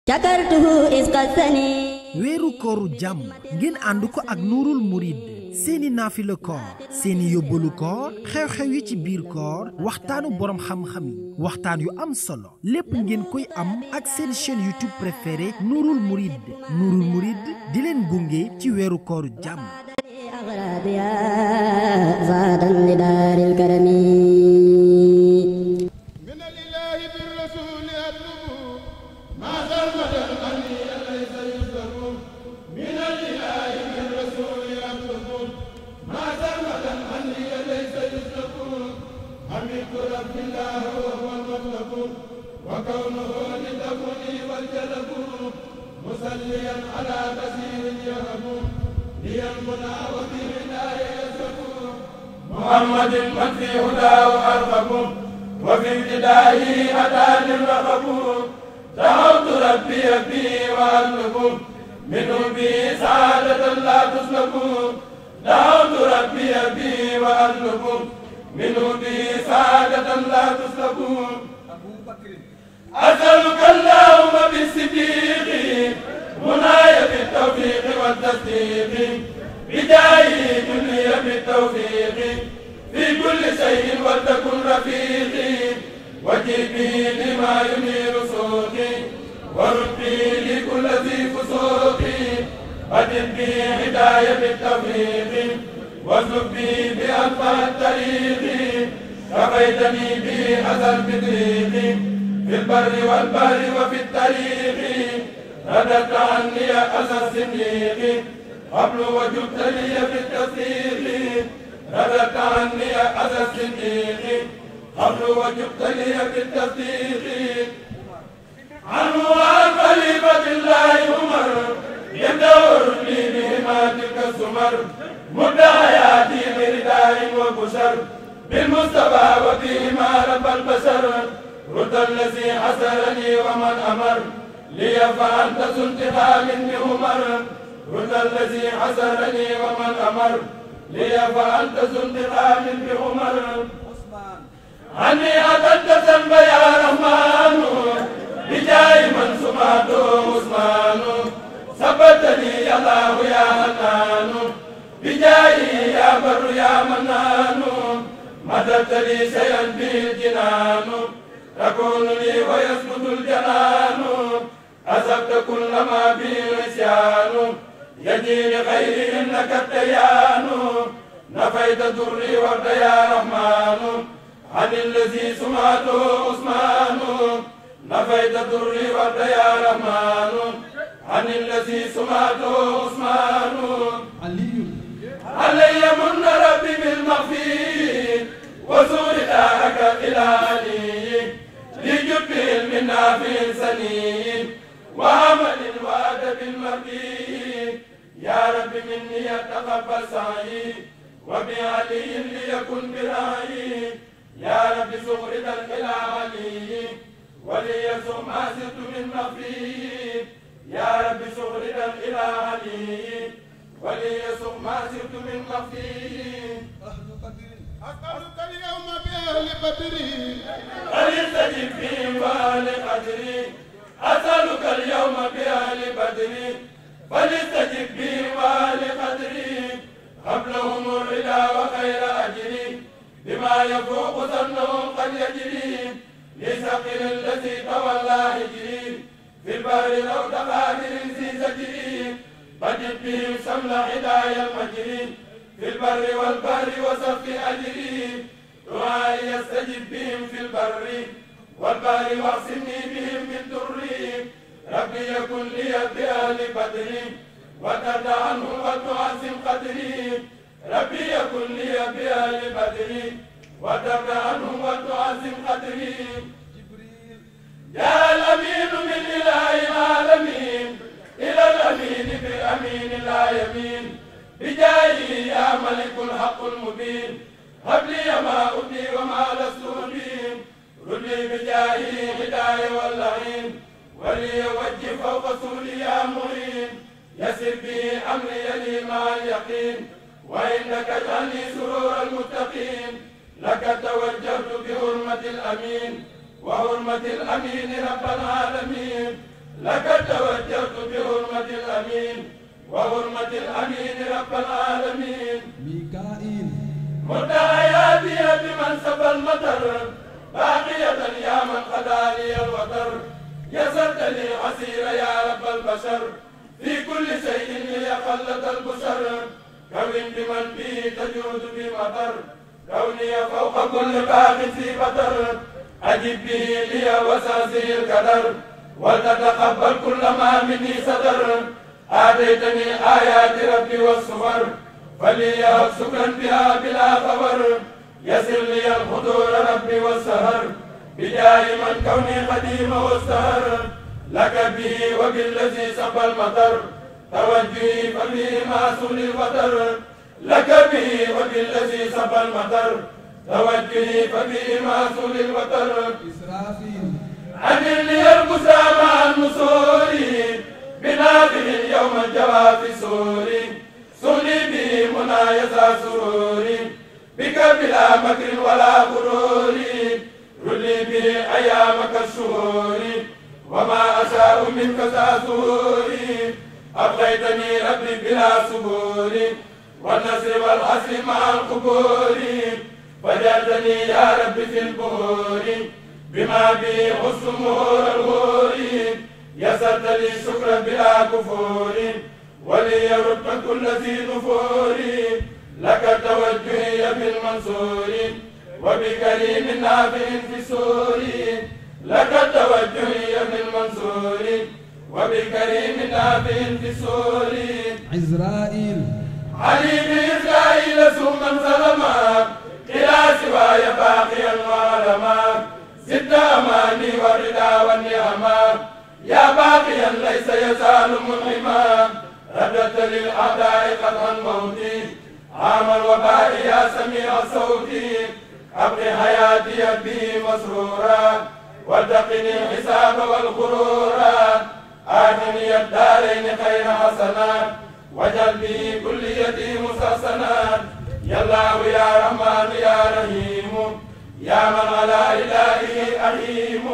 شكرته إذ قسني weeru kooru jàmm ngeen ànd ko ak Nuurul Murid seeni naafila koor seeni yóbbalu koor xew-xew yi ci biir koor waxtaanu boroom xam-xam yi waxtaan yu am solo lépp ngeen koy am ak seen chaîne YouTube préférée Nuurul Murid Nuurul Murid di leen gunge ci weeru kooru jàmm أغراضيا زادا لدار الكرم من الإله بالرسول أطلب ما زلمة أني ليس يسلب من الإله بالرسول أطلب ما زلمة أني ليس يسلب حمدت رب الله وهو المطلب وكونه للأمن والجلب مصليا على بشير يهب لي المنى وفي عناية يسلب محمد من في هداه أرغب وفي ابتدائه أتاني الرغب دعوت ربي بي وأطلب منه بي سعادة لا تسلب دعوت ربي بي وأطلب منه بي سعادة لا تسلب أسألك اللهم بالصديق مناي بالتوفيق والتصديق بداية دنيا بالتوفيق في كل شيء ولتكن رفيقي وجيبي لما ينير سوقي وربي لكل ذي فسوقي أدل بي هداية بالتوفيق واسلك بي بأنفع الطريق كفيتني بي أذى البطريق في البر والبحر وفي الطريق رددت عني أذى الصديق قبل وجبت لي بالتصديق رددت عني أذى الصديق قبل وجبت لي بالتصديق عنه عن خليفة الله عمر يدور لي بهما تلك السمر مد حياتي برداء وبشر بالمصطفى وبهما رب البشر رد الذي حسرني ومن أمر لي فأنت انتقام بأمر رد الذي حسرني ومن أمر لي فأنت انتقام بأمر عني أتت ذنب يا رحمن بجاي من سمعته عثمان ثبتني يا الله يا حنان بجاي يا بر يا منان مددت لي شيئا به الجنان تكون لي ويسكت الجنان أصبت كل ما به العصيان يجي لغيري إنك الديان نفيت ضري ورد يا رحمن عن الذي سمعته عثمان نفيت ضري ورد يا رحمن عن الذي سمعته عثمان علي من ربي بالمغفير وزور دارك إلى علي لجب منا في سنين وعمل وادب المرضي يا رب مني يتقبل سعي وبعلي ليكن برأيي يا رب سغردا إلى علي وليسر ما سرت من مخفي يا رب سغردا إلى علي وليسر ما سرت من مخفي أسألك اليوم بأهل بدري فليستجب فيهم وأهل قدري أسألك اليوم بأهل بدري فليستجب بهم وأهل قدري قبلهم الرضا وخير أجري بما يفوق ظنهم قد يجري لسقر الذي تولى هجري في البحر روض قادر في زجري بدد بهم شمل هدايا المجري في البر والبحر وصف أجري دعائي يستجب بهم في البر والبحر واعصمني بهم من ضري ربي يكن لي بأهل بدري وترضى عنهم وتعظم قدري ربي يكن لي بأهل بدري وترضى عنهم وتعظم قدري يا الأمين من إله العالمين إلى الأمين بالأمين لا يمين بجاهه يا ملك الحق المبين هب لي ما أبدي وما لست أبين رد لي بجاهه هداية واللعين ولي وجه فوق سولي يا معين يسر به أمري لي مع اليقين وإنك اجعلني سرور المتقين لك توجهت بحرمة الأمين وحرمة الأمين رب العالمين لك توجهت بحرمة الأمين وحرمة الأمين رب العالمين ميكائيل مد حياتي بمنصب المطر باقية يا من قضى لي الوتر يسرت لي عسير يا رب البشر في كل شيء لي خلت البشر كون بمن به تجود بمطر كوني فوق كل باغ في بطر أجب به لي وساسي القدر ولتتقبل كل ما مني صدر آتيتني آيات ربي والصور فليهب شكرا بها بلا خبر يسر لي الحضور ربي والسهر بجاه من كوني قديم والسهر لك به وبالذي سب المطر توجهي فبه معسول الوتر لك به وبالذي سب المطر توجهي فبه معسول الوتر إسرافيل عن لي المسامى النصور بنافذ يوم الجواب سوري سولي به منايسا سروري بك بلا مكر ولا غرور رلي به أيامك الشهور وما أشاء منك ذا سهور أبقيتني ربي بلا سبور والنصر والحسر مع القبور فجعلتني يا ربي في البور بما به حسن مهور الغور يسرت لي شكرا بلا كفور وليرد كل ذي نفور لك توجهي بالمنصور وبكريم نافع في سور لك توجهي بالمنصور وبكريم نافع في سور عزرائيل علي بإسرائيل ثم سلما إلى سواي باقيا وعلما زد أماني والرضا والنعما يا باقيا ليس يزال منعما ردت للأعداء قطعا موتي عام الوباء يا سميع الصوت أبقي حياتي به مسرورا واتقني الحساب والغرورا آتني الدارين خير حسنات وجل به كل يتيم مسحسنات يا الله يا رحمن يا رحيم يا من على إلهه أحيم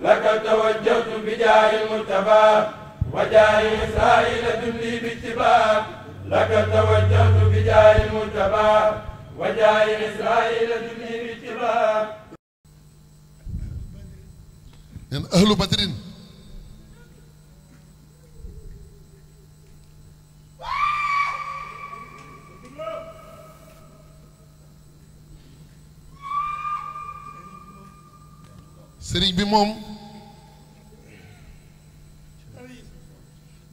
لك توجهت بجاه المجتبى وجاه إسرائيل دلي باتباع لك توجهت بجاه المجتبى وجاه إسرائيل دلي باتباع yen ahlu badrin sëriñ bi moom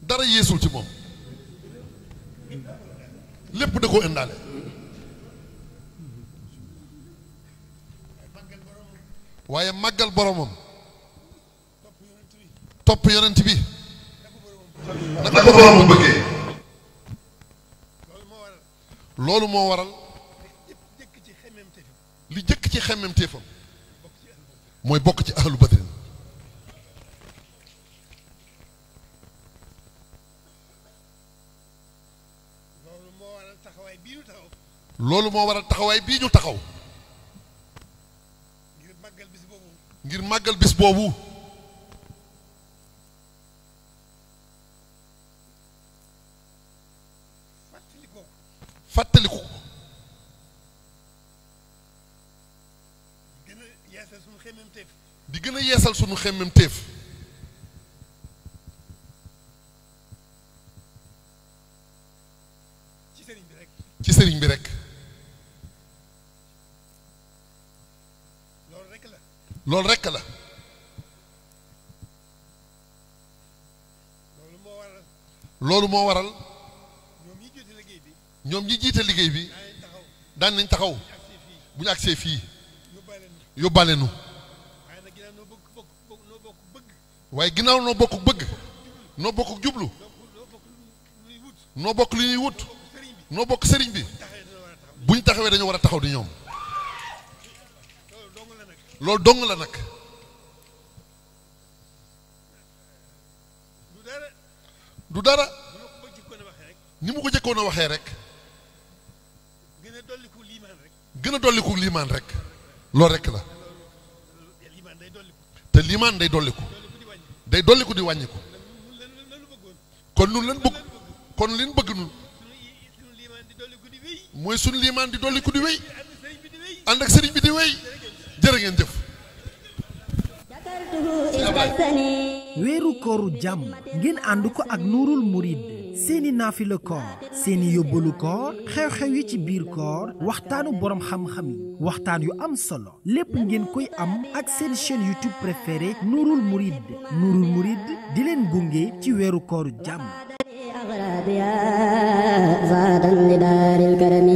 dara yeesul ci moom lépp da koo indaale waaye màggal boromam topp yonent bi naka ko borom bu bëggee loolu moo waral li jëkk ci xemmem téefam mooy bokk ci ahlu badrin loolu moo waral taxawaay bii ñu taxaw ngir màggal bis boobu fàttaliku di gën a yeesal sunu xemmem téef ci sëriñ bi rek loolu rekk la loolu moo waral ñoom ñi jiite liggéey bi daan nañ taxaw bu ñu agsee fii yóbbaale nu waaye ginnaaw noo bokk bëgg noo bokk jublu noo bokk li ñuy wut noo bokk sëriñ bi bu ñu taxawee dañoo war a taxaw di ñoom loolu dong la nag du dara ni mu ko jëkkoon a waxee rek gën a dolliku liimaan rek loolu rek la te liimaan day dolliku day dolli ko di wàññiku kon nun lan bëgg kon liñ bëgg nun mooy suñu liimaan di dolli ko di wéy ànd ak sëriñ bi di wéy jërë ngeen jëf weeru kooru jàmm ngeen ànd ko ak nuurul murid seeni naafila koor seeni yóbbalu koor xew-xew yi ci biir koor waxtaanu boroom xam-xam yi waxtaan yu am solo lépp ngeen koy am ak seen chaîne YouTube préférée nuurul murid di leen gunge ci weeru kooru jàmm زادا لدار الكرم